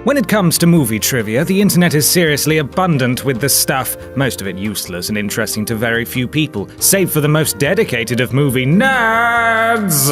When it comes to movie trivia, the internet is seriously abundant with the stuff, most of it useless and interesting to very few people, save for the most dedicated of movie nerds!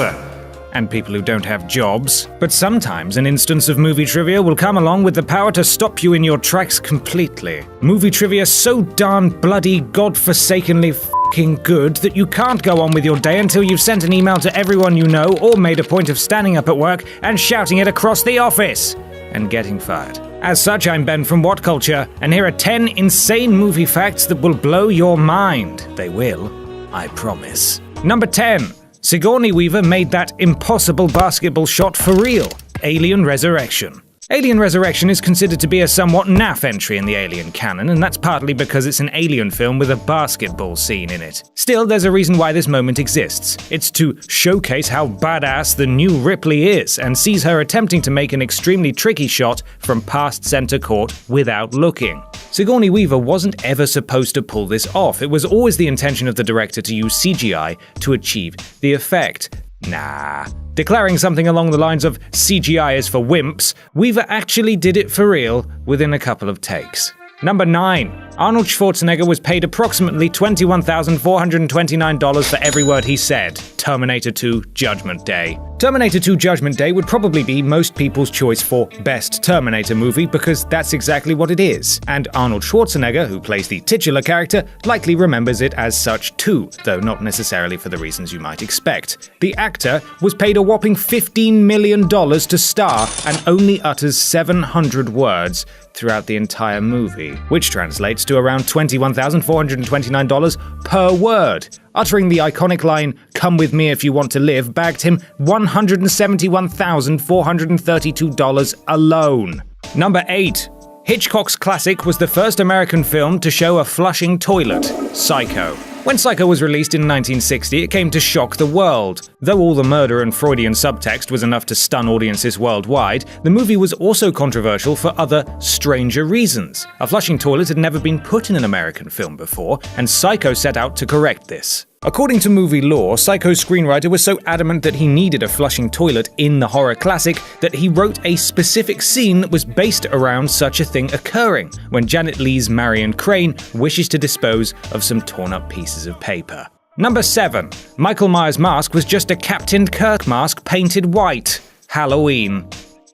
And people who don't have jobs. But sometimes an instance of movie trivia will come along with the power to stop you in your tracks completely. Movie trivia so darn bloody godforsakenly f***ing good that you can't go on with your day until you've sent an email to everyone you know or made a point of standing up at work and shouting it across the office and getting fired. As such, I'm Ben from What Culture, and here are 10 insane movie facts that will blow your mind. They will, I promise. Number 10. Sigourney Weaver made that impossible basketball shot for real. Alien Resurrection. Alien Resurrection is considered to be a somewhat naff entry in the Alien canon, and that's partly because it's an Alien film with a basketball scene in it. Still, there's a reason why this moment exists. It's to showcase how badass the new Ripley is, and sees her attempting to make an extremely tricky shot from past center court without looking. Sigourney Weaver wasn't ever supposed to pull this off. It was always the intention of the director to use CGI to achieve the effect. Nah. Declaring something along the lines of CGI is for wimps, Weaver actually did it for real within a couple of takes. Number 9. Arnold Schwarzenegger was paid approximately $21,429 for every word he said. Terminator 2 Judgment Day. Terminator 2 Judgment Day would probably be most people's choice for best Terminator movie because that's exactly what it is. And Arnold Schwarzenegger, who plays the titular character, likely remembers it as such too, though not necessarily for the reasons you might expect. The actor was paid a whopping $15 million to star and only utters 700 words throughout the entire movie, which translates to around $21,429 per word. Uttering the iconic line, "Come with me if you want to live," bagged him $171,432 alone. Number 8. Hitchcock's classic was the first American film to show a flushing toilet, Psycho. When Psycho was released in 1960, it came to shock the world. Though all the murder and Freudian subtext was enough to stun audiences worldwide, the movie was also controversial for other, stranger reasons. A flushing toilet had never been put in an American film before, and Psycho set out to correct this. According to movie lore, Psycho's screenwriter was so adamant that he needed a flushing toilet in the horror classic that he wrote a specific scene that was based around such a thing occurring, when Janet Leigh's Marion Crane wishes to dispose of some torn-up pieces of paper. Number 7. Michael Myers' mask was just a Captain Kirk mask painted white. Halloween.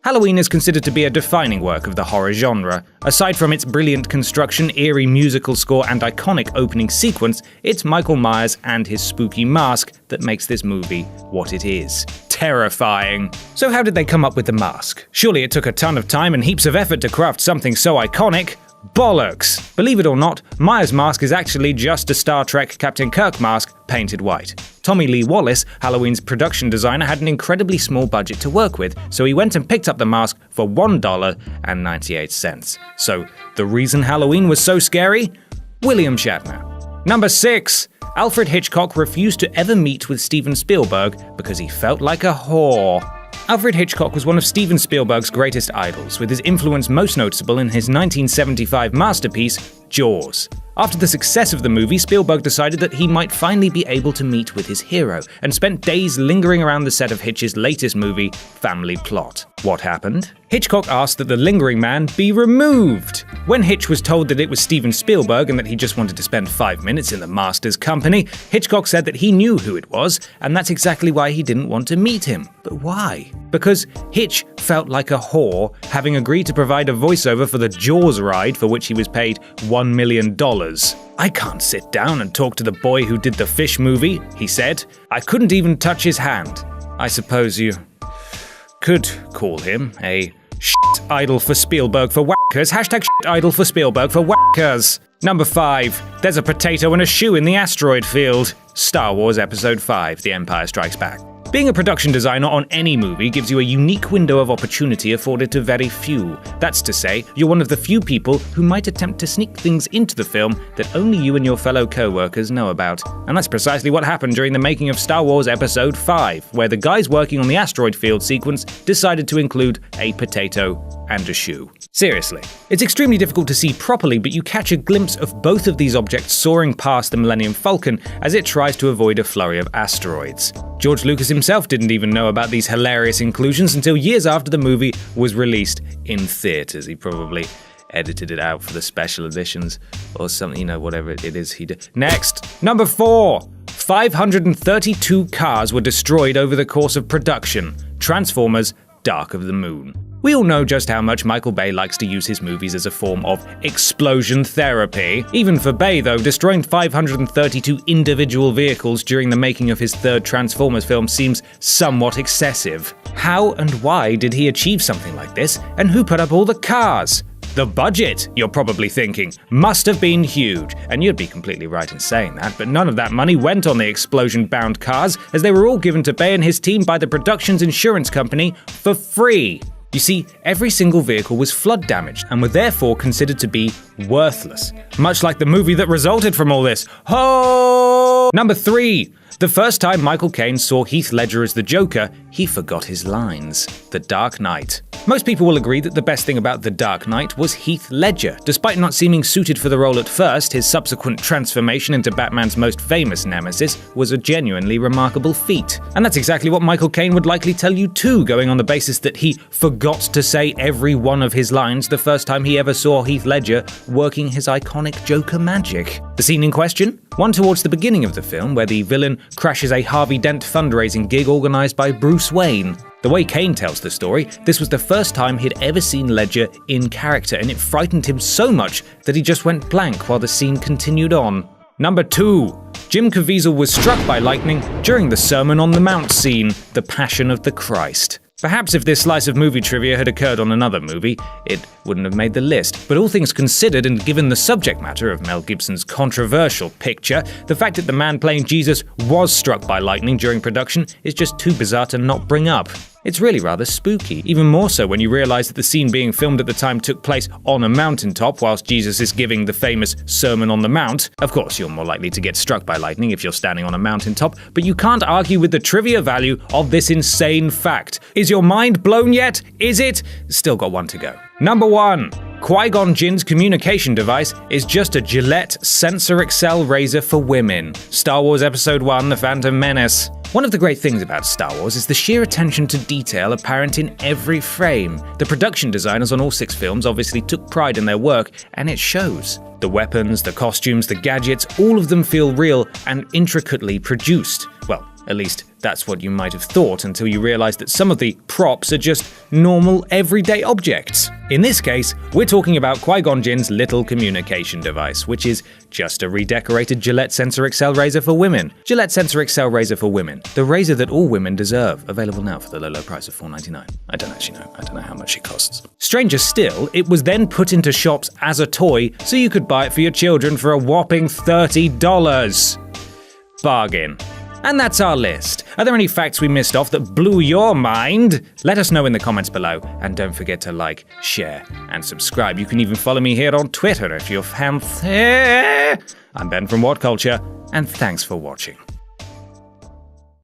Halloween is considered to be a defining work of the horror genre. Aside from its brilliant construction, eerie musical score, and iconic opening sequence, it's Michael Myers and his spooky mask that makes this movie what it is. Terrifying. So how did they come up with the mask? Surely it took a ton of time and heaps of effort to craft something so iconic. Bollocks! Believe it or not, Myers' mask is actually just a Star Trek Captain Kirk mask painted white. Tommy Lee Wallace, Halloween's production designer, had an incredibly small budget to work with, so he went and picked up the mask for $1.98. So, the reason Halloween was so scary? William Shatner. Number 6. Alfred Hitchcock refused to ever meet with Steven Spielberg because he felt like a whore. Alfred Hitchcock was one of Steven Spielberg's greatest idols, with his influence most noticeable in his 1975 masterpiece, Jaws. After the success of the movie, Spielberg decided that he might finally be able to meet with his hero, and spent days lingering around the set of Hitch's latest movie, Family Plot. What happened? Hitchcock asked that the lingering man be removed. When Hitch was told that it was Steven Spielberg and that he just wanted to spend 5 minutes in the master's company, Hitchcock said that he knew who it was, and that's exactly why he didn't want to meet him. But why? Because Hitch felt like a whore, having agreed to provide a voiceover for the Jaws ride for which he was paid $1 million. "I can't sit down and talk to the boy who did the Fish movie," he said. "I couldn't even touch his hand." I suppose you could call him a shit idol for Spielberg for whackers. Hashtag shit idol for Spielberg for whackers. Number 5. There's a potato and a shoe in the asteroid field. Star Wars Episode 5, The Empire Strikes Back. Being a production designer on any movie gives you a unique window of opportunity afforded to very few. That's to say, you're one of the few people who might attempt to sneak things into the film that only you and your fellow co-workers know about. And that's precisely what happened during the making of Star Wars Episode 5, where the guys working on the asteroid field sequence decided to include a potato and a shoe. Seriously, it's extremely difficult to see properly, but you catch a glimpse of both of these objects soaring past the Millennium Falcon as it tries to avoid a flurry of asteroids. George Lucas himself didn't even know about these hilarious inclusions until years after the movie was released in theaters. He probably edited it out for the special editions or something, whatever it is he did. Next, number 4. 532 cars were destroyed over the course of production. Transformers: Dark of the Moon. We all know just how much Michael Bay likes to use his movies as a form of explosion therapy. Even for Bay, though, destroying 532 individual vehicles during the making of his third Transformers film seems somewhat excessive. How and why did he achieve something like this, and who put up all the cars? The budget, you're probably thinking, must have been huge, and you'd be completely right in saying that, but none of that money went on the explosion-bound cars, as they were all given to Bay and his team by the production's insurance company for free. You see, every single vehicle was flood damaged and were therefore considered to be worthless, much like the movie that resulted from all this. Ho! Number 3. The first time Michael Caine saw Heath Ledger as the Joker, he forgot his lines. The Dark Knight. Most people will agree that the best thing about The Dark Knight was Heath Ledger. Despite not seeming suited for the role at first, his subsequent transformation into Batman's most famous nemesis was a genuinely remarkable feat. And that's exactly what Michael Caine would likely tell you too, going on the basis that he forgot to say every one of his lines the first time he ever saw Heath Ledger working his iconic Joker magic. The scene in question? One towards the beginning of the film, where the villain crashes a Harvey Dent fundraising gig organized by Bruce Wayne. The way Caine tells the story, this was the first time he'd ever seen Ledger in character, and it frightened him so much that he just went blank while the scene continued on. Number 2. Jim Caviezel was struck by lightning during the Sermon on the Mount scene, The Passion of the Christ. Perhaps if this slice of movie trivia had occurred on another movie, it wouldn't have made the list. But all things considered, and given the subject matter of Mel Gibson's controversial picture, the fact that the man playing Jesus was struck by lightning during production is just too bizarre to not bring up. It's really rather spooky, even more so when you realize that the scene being filmed at the time took place on a mountaintop whilst Jesus is giving the famous Sermon on the Mount. Of course, you're more likely to get struck by lightning if you're standing on a mountaintop, but you can't argue with the trivia value of this insane fact. Is your mind blown yet? Is it? Still got one to go. Number 1. Qui-Gon Jinn's communication device is just a Gillette Sensor XL razor for women. Star Wars Episode 1: The Phantom Menace. One of the great things about Star Wars is the sheer attention to detail apparent in every frame. The production designers on all 6 films obviously took pride in their work, and it shows. The weapons, the costumes, the gadgets, all of them feel real and intricately produced. Well, at least that's what you might have thought until you realize that some of the props are just normal, everyday objects. In this case, we're talking about Qui-Gon Jinn's little communication device, which is just a redecorated Gillette Sensor XL razor for women. Gillette Sensor XL razor for women. The razor that all women deserve. Available now for the low price of $4.99. I don't actually know. I don't know how much it costs. Stranger still, it was then put into shops as a toy, so you could buy it for your children for a whopping $30. Bargain. And that's our list. Are there any facts we missed off that blew your mind? Let us know in the comments below, and don't forget to like, share, and subscribe. You can even follow me here on Twitter if you're fancy. I'm Ben from What Culture, and thanks for watching.